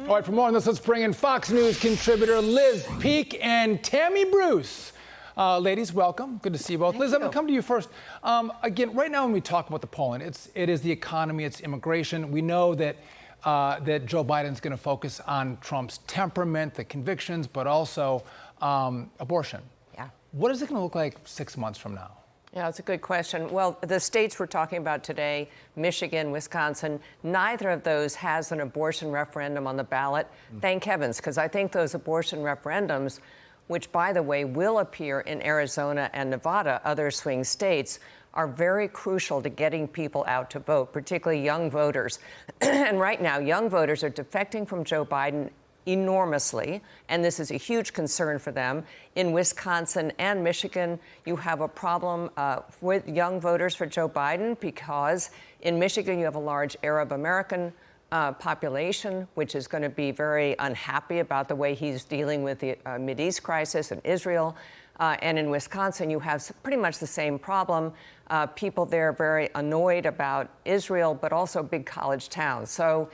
All right, for more on this, let's bring in Fox News contributor Liz Peek and Tammy Bruce. Ladies, welcome. Good to see you both. Liz, I'm going to come to you first. Again, right now when we talk about the polling, it is the economy, it's immigration. We know that Joe Biden's going to focus on Trump's temperament, the convictions, but also abortion. Yeah. What is it going to look like 6 months from now? Yeah, it's a good question. Well, the states we're talking about today, Michigan, Wisconsin, neither of those has an abortion referendum on the ballot. Thank heavens, because I think those abortion referendums, which, by the way, will appear in Arizona and Nevada, other swing states, are very crucial to getting people out to vote, particularly young voters. And right now, young voters are defecting from Joe Biden enormously, and this is a huge concern for them. In Wisconsin and Michigan, you have a problem with young voters for Joe Biden because in Michigan you have a large Arab American population, which is going to be very unhappy about the way he's dealing with the Mideast crisis in Israel. And in Wisconsin, you have pretty much the same problem. People there are very annoyed about Israel, but also big college towns. So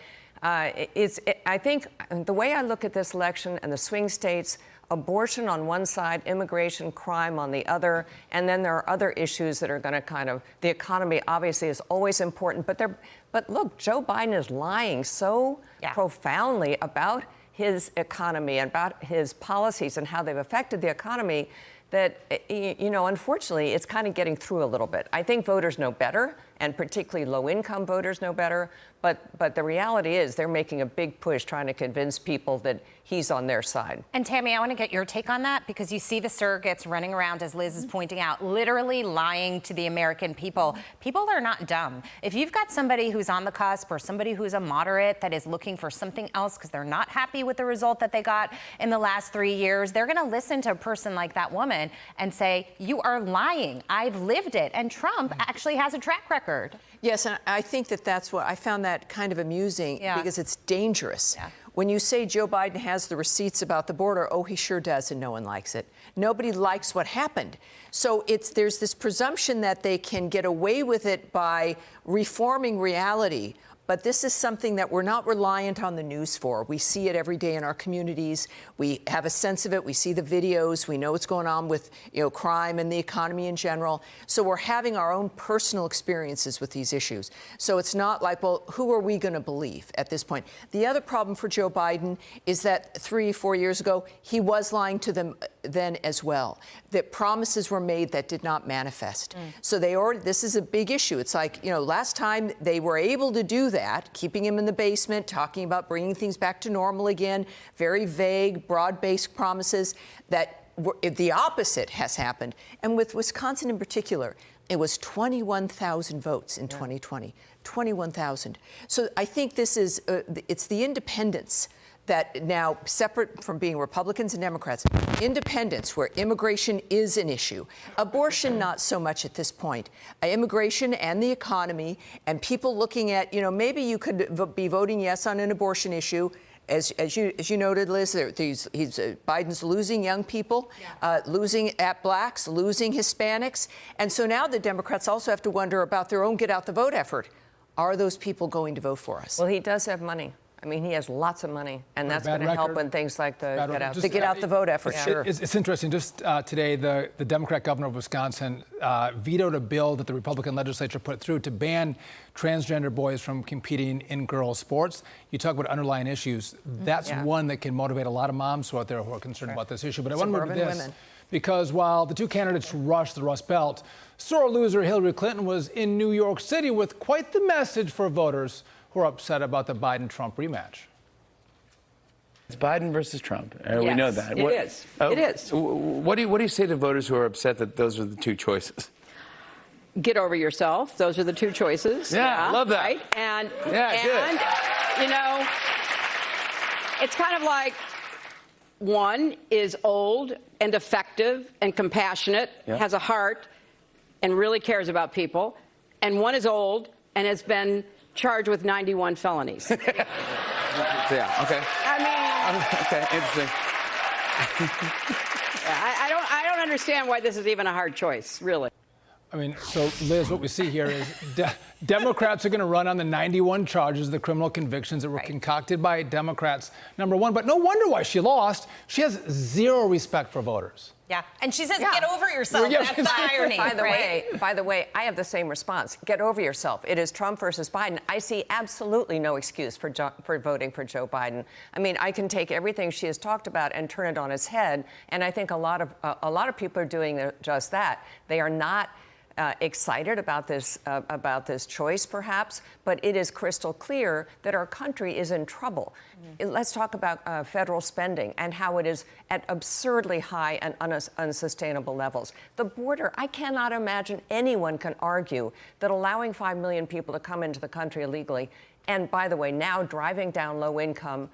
I think the way I look at this election and the swing states, abortion on one side, immigration, crime on the other, and then there are other issues that are going to the economy obviously is always important, but look, Joe Biden is lying so profoundly about his economy and about his policies and how they've affected the economy that, unfortunately, it's kind of getting through a little bit. I think voters know better, and particularly low-income voters know better, but the reality is they're making a big push trying to convince people that he's on their side. And Tammy, I want to get your take on that because you see the surrogates running around, as Liz is pointing out, literally lying to the American people. People are not dumb. If you've got somebody who's on the cusp or somebody who's a moderate that is looking for something else because they're not happy with the result that they got in the last 3 years, they're going to listen to a person like that woman and say, you are lying. I've lived it. And Trump actually has a track record. Yes, and I think that's what I found that kind of amusing because it's dangerous. Yeah. When you say Joe Biden has the receipts about the border, oh, he sure does, and no one likes it. Nobody likes what happened. So there's this presumption that they can get away with it by reforming reality. But this is something that we're not reliant on the news for. We see it every day in our communities. We have a sense of it. We see the videos. We know what's going on with, crime and the economy in general. So we're having our own personal experiences with these issues. So it's not like, well, who are we going to believe at this point? The other problem for Joe Biden is that 3-4 years ago, he was lying to them then as well. That promises were made that did not manifest. So this is a big issue. It's like, last time they were able to do that, keeping him in the basement, talking about bringing things back to normal again, very vague, broad-based promises that the opposite has happened. And with Wisconsin in particular, it was 21,000 votes in 2020, 21,000. So I think this is, it's the independents that now, separate from being Republicans and Democrats, independents where immigration is an issue. Abortion, not so much at this point. Immigration and the economy and people looking at, maybe you could be voting yes on an abortion issue. As you noted, Liz, Biden's losing young people, losing at blacks, losing Hispanics. And so now the Democrats also have to wonder about their own get out the vote effort. Are those people going to vote for us? Well, he does have money. I mean, he has lots of money, and that's going to help when things like the get out the vote effort. Sure. It's interesting. Just today, the Democrat governor of Wisconsin vetoed a bill that the Republican legislature put through to ban transgender boys from competing in girls' sports. You talk about underlying issues. That's one that can motivate a lot of moms who are out there who are concerned about this issue. But I want to move to this. Women. Because while the two candidates rushed the Rust Belt, sore loser Hillary Clinton was in New York City with quite the message for voters who are upset about the Biden-Trump rematch. It's Biden versus Trump. We know that. It is. It is. What do you say to voters who are upset that those are the two choices? Get over yourself. Those are the two choices. Yeah, I love that. Right? And good. It's kind of like one is old and effective and compassionate, has a heart, and really cares about people. And one is old and has been charged with 91 felonies. Yeah, okay. I mean... Okay, interesting. I don't understand why this is even a hard choice, really. I mean, so Liz, what we see here is Democrats are going to run on the 91 charges, the criminal convictions that were concocted by Democrats, number one. But no wonder why she lost. She has zero respect for voters. Yeah, and she says, get over yourself. That's the irony. By the way, I have the same response. Get over yourself. It is Trump versus Biden. I see absolutely no excuse for voting for Joe Biden. I mean, I can take everything she has talked about and turn it on its head, and I think a lot of people are doing just that. They are not excited about this choice, perhaps, but it is crystal clear that our country is in trouble. Let's talk about federal spending and how it is at absurdly high and unsustainable levels. The border, I cannot imagine anyone can argue that allowing 5 million people to come into the country illegally, and by the way, now driving down low-income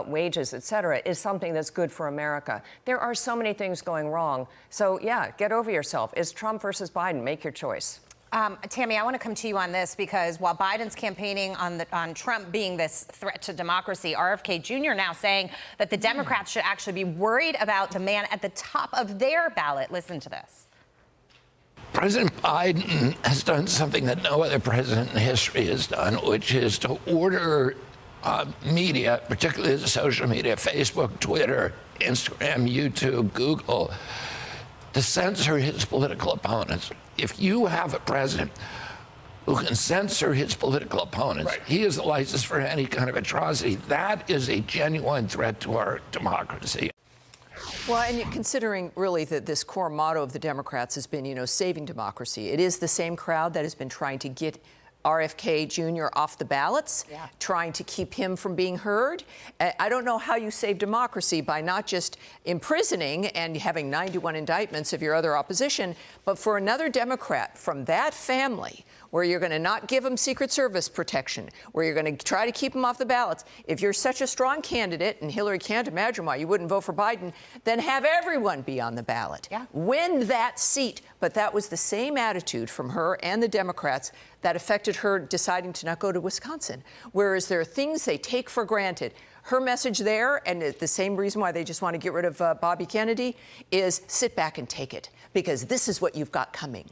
wages, et cetera, is something that's good for America. There are so many things going wrong. So, yeah, get over yourself. It's Trump versus Biden. Make your choice. Tammy, I want to come to you on this because while Biden's campaigning on Trump being this threat to democracy, RFK Jr. now saying that the Democrats should actually be worried about the man at the top of their ballot. Listen to this. President Biden has done something that no other president in history has done, which is to order media, particularly the social media, Facebook, Twitter, Instagram, YouTube, Google, to censor his political opponents. If you have a president who can censor his political opponents, he is the license for any kind of atrocity. That is a genuine threat to our democracy. Well, and considering really that this core motto of the Democrats has been, saving democracy, it is the same crowd that has been trying to get RFK Jr. off the ballots, trying to keep him from being heard. I don't know how you save democracy by not just imprisoning and having 91 indictments of your other opposition, but for another Democrat from that family, where you're going to not give them Secret Service protection, where you're going to try to keep them off the ballots. If you're such a strong candidate, and Hillary can't imagine why you wouldn't vote for Biden, then have everyone be on the ballot. Win that seat. But that was the same attitude from her and the Democrats that affected her deciding to not go to Wisconsin. Whereas there are things they take for granted. Her message there, and the same reason why they just want to get rid of Bobby Kennedy, is sit back and take it, because this is what you've got coming.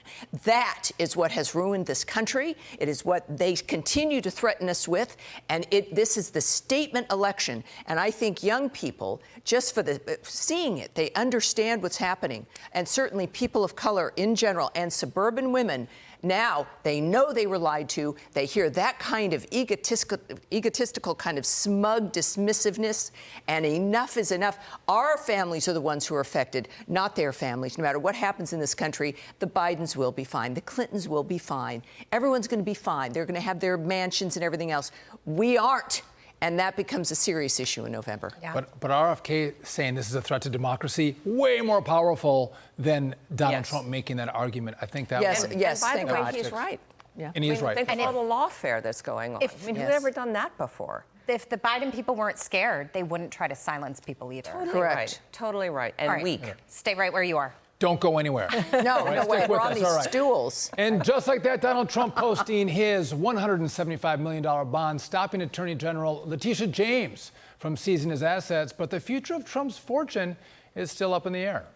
That is what has ruined this country. It is what they continue to threaten us with, and this is the statement election. And I think young people, just for seeing it, they understand what's happening, and certainly people of color in general and suburban women. Now they know they were lied to. They hear that kind of egotistical kind of smug dismissiveness, and enough is enough. Our families are the ones who are affected, not their families. No matter what happens in this country, the Bidens will be fine. The Clintons will be fine. Everyone's going to be fine. They're going to have their mansions and everything else. We aren't. And that becomes a serious issue in November. But RFK saying this is a threat to democracy, way more powerful than Donald Trump making that argument. I think that yes, and by the way, he's right. And he's right. Think of all the lawfare that's going on. Who's ever done that before? If the Biden people weren't scared, they wouldn't try to silence people either. Totally right. Totally right. And weak. Stay right where you are. Don't go anywhere. No way. We're on these stools. And just like that, Donald Trump posting his $175 million bond, stopping Attorney General Letitia James from seizing his assets. But the future of Trump's fortune is still up in the air.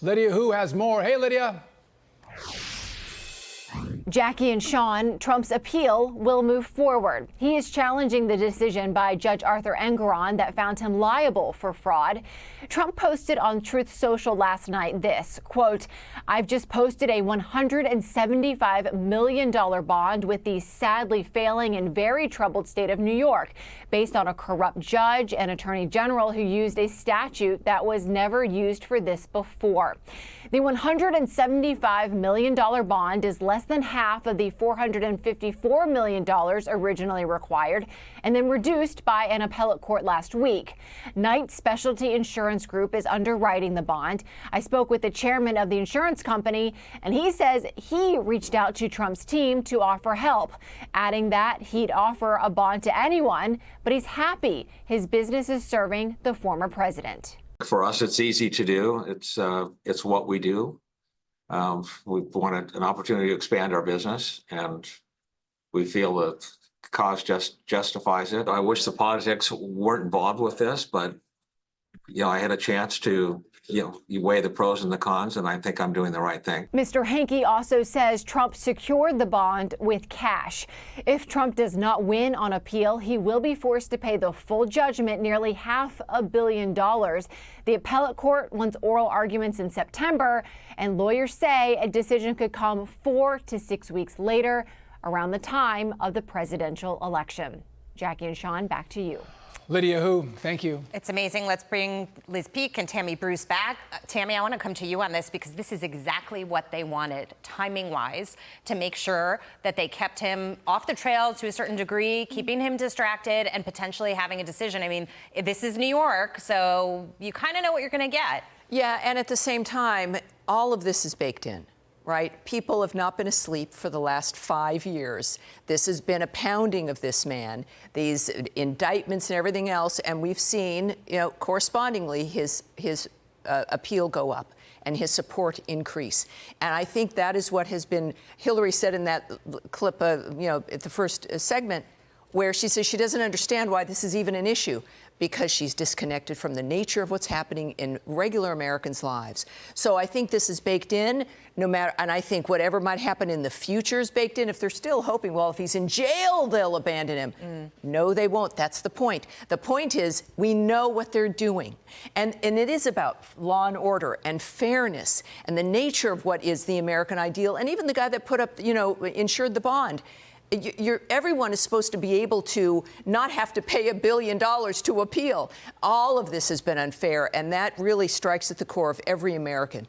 Lydia Hu has more. Hey, Lydia. Jackie and Sean, Trump's appeal will move forward. He is challenging the decision by Judge Arthur Engoron that found him liable for fraud. Trump posted on Truth Social last night this, quote, "I've just posted a $175 million bond with the sadly failing and very troubled state of New York, based on a corrupt judge and attorney general who used a statute that was never used for this before. The $175 million bond is less than half of the $454 million originally required, and then reduced by an appellate court last week. Knight Specialty Insurance Group is underwriting the bond. I spoke with the chairman of the insurance company, and he says he reached out to Trump's team to offer help, adding that he'd offer a bond to anyone, but he's happy his business is serving the former president. For us, it's easy to do. It's what we do. We wanted an opportunity to expand our business, and we feel that the cause just justifies it. I wish the politics weren't involved with this, but I had a chance to you weigh the pros and the cons, and I think I'm doing the right thing. Mr. Hanke also says Trump secured the bond with cash. If Trump does not win on appeal, he will be forced to pay the full judgment, nearly $500 million. The appellate court wants oral arguments in September, and lawyers say a decision could come 4 to 6 weeks later, around the time of the presidential election. Jackie and Sean, back to you. Lydia Hu, thank you. It's amazing. Let's bring Liz Peek and Tammy Bruce back. Tammy, I want to come to you on this because this is exactly what they wanted, timing-wise, to make sure that they kept him off the trail to a certain degree, keeping him distracted, and potentially having a decision. I mean, this is New York, so you kind of know what you're going to get. Yeah, and at the same time, all of this is baked in. Right? People have not been asleep for the last 5 years. This has been a pounding of this man, these indictments and everything else, and we've seen, correspondingly, his appeal go up and his support increase. And I think that is what has been, Hillary said in that clip, at the first segment, where she says she doesn't understand why this is even an issue, because she's disconnected from the nature of what's happening in regular Americans' lives. So I think this is baked in, no matter, and I think whatever might happen in the future is baked in. If they're still hoping, well, if he's in jail, they'll abandon him. No, they won't. That's the point. The point is, we know what they're doing. And it is about law and order and fairness and the nature of what is the American ideal. And even the guy that put up, insured the bond. Everyone is supposed to be able to not have to pay $1 billion to appeal. All of this has been unfair, and that really strikes at the core of every American.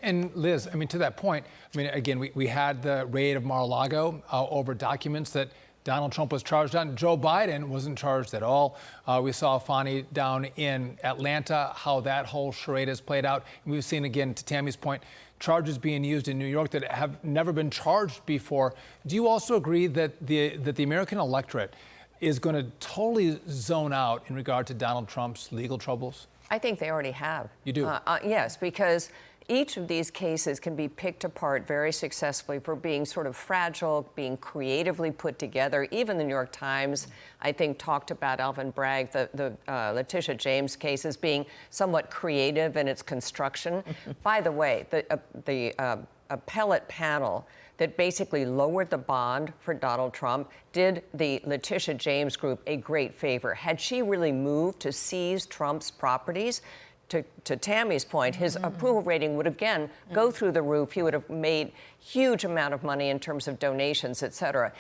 And Liz, I mean, to that point, I mean, again, we had the raid of Mar-a-Lago over documents that Donald Trump was charged on. Joe Biden wasn't charged at all. We saw Fani down in Atlanta, how that whole charade has played out. And we've seen, again, to Tammy's point, charges being used in New York that have never been charged before. Do you also agree that the American electorate is going to totally zone out in regard to Donald Trump's legal troubles? I think they already have. You do? Yes, because each of these cases can be picked apart very successfully for being sort of fragile, being creatively put together. Even the New York Times, I think, talked about Alvin Bragg, the Letitia James case, as being somewhat creative in its construction. By the way, the appellate panel that basically lowered the bond for Donald Trump did the Letitia James group a great favor. Had she really moved to seize Trump's properties, to Tammy's point, his approval rating would again go through the roof. He would have made huge amount of money in terms of donations, et cetera.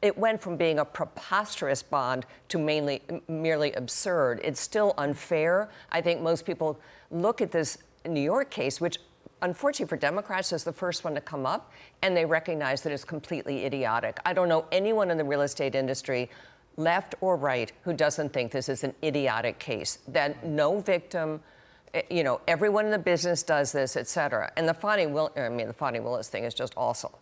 It went from being a preposterous bond to merely absurd. It's still unfair. I think most people look at this New York case, which unfortunately for Democrats is the first one to come up, and they recognize that it's completely idiotic. I don't know anyone in the real estate industry, left or right, who doesn't think this is an idiotic case, that no victim, everyone in the business does this, et cetera. And the Fani Willis thing is just also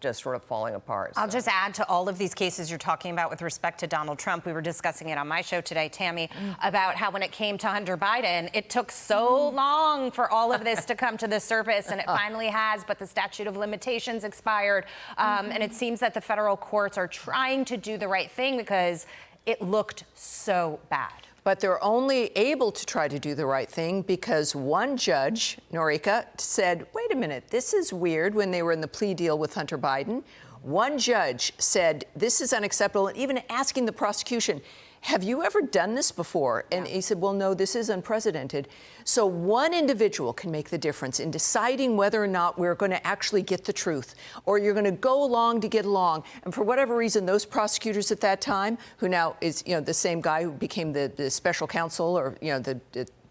just sort of falling apart. I'll just add to all of these cases you're talking about with respect to Donald Trump. We were discussing it on my show today, Tammy, about how when it came to Hunter Biden, it took so long for all of this to come to the surface, and it finally has, but the statute of limitations expired. And it seems that the federal courts are trying to do the right thing because it looked so bad. But they're only able to try to do the right thing because one judge, Norika, said, wait a minute, this is weird when they were in the plea deal with Hunter Biden. One judge said, this is unacceptable, and even asking the prosecution, have you ever done this before? And he said, well, no, this is unprecedented. So one individual can make the difference in deciding whether or not we're going to actually get the truth, or you're going to go along to get along. And for whatever reason, those prosecutors at that time, who now is, the same guy who became the special counsel, or,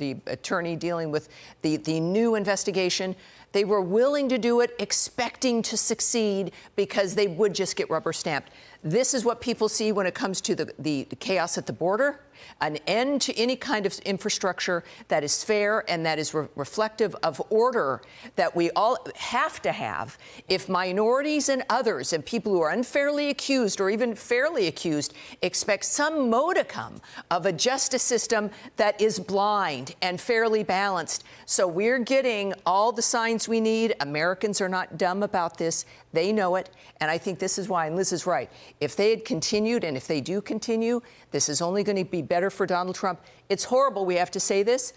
the attorney dealing with the new investigation, they were willing to do it, expecting to succeed because they would just get rubber stamped. This is what people see when it comes to the chaos at the border, an end to any kind of infrastructure that is fair and that is reflective of order that we all have to have. If minorities and others and people who are unfairly accused or even fairly accused expect some modicum of a justice system that is blind and fairly balanced. So we're getting all the signs we need. Americans are not dumb about this. They know it. And I think this is why, and Liz is right, if they had continued, and if they do continue, this is only going to be better for Donald Trump. It's horrible we have to say this,